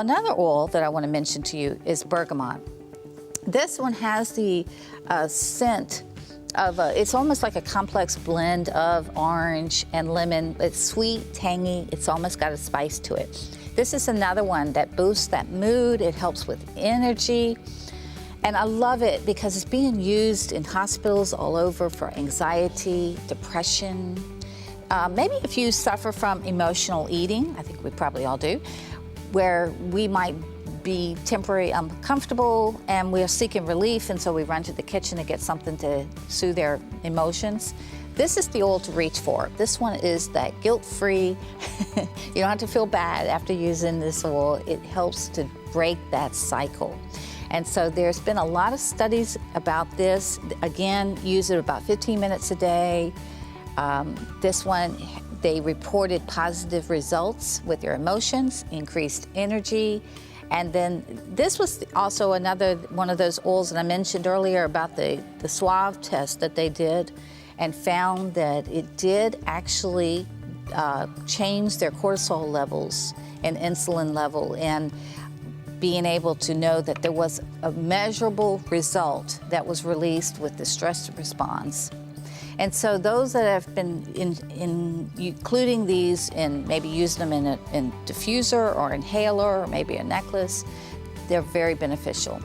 Another oil that I want to mention to you is bergamot. This one has the scent of, it's almost like a complex blend of orange and lemon. It's sweet, tangy, it's almost got a spice to it. This is another one that boosts that mood, it helps with energy. And I love it because it's being used in hospitals all over for anxiety, depression. Maybe if you suffer from emotional eating, I think we probably all do, where we might be temporarily uncomfortable and we're seeking relief, and so we run to the kitchen to get something to soothe their emotions. This is the oil to reach for. This one is that guilt-free. You don't have to feel bad after using this oil. It helps to break that cycle. And so there's been a lot of studies about this. Again, use it about 15 minutes a day. This one, they reported positive results with your emotions, increased energy. And then this was also another one of those oils that I mentioned earlier about the Suave test that they did, and found that it did actually change their cortisol levels and insulin level, and being able to know that there was a measurable result that was released with the stress response. And so those that have been including these and maybe using them in diffuser or inhaler or maybe a necklace, they're very beneficial.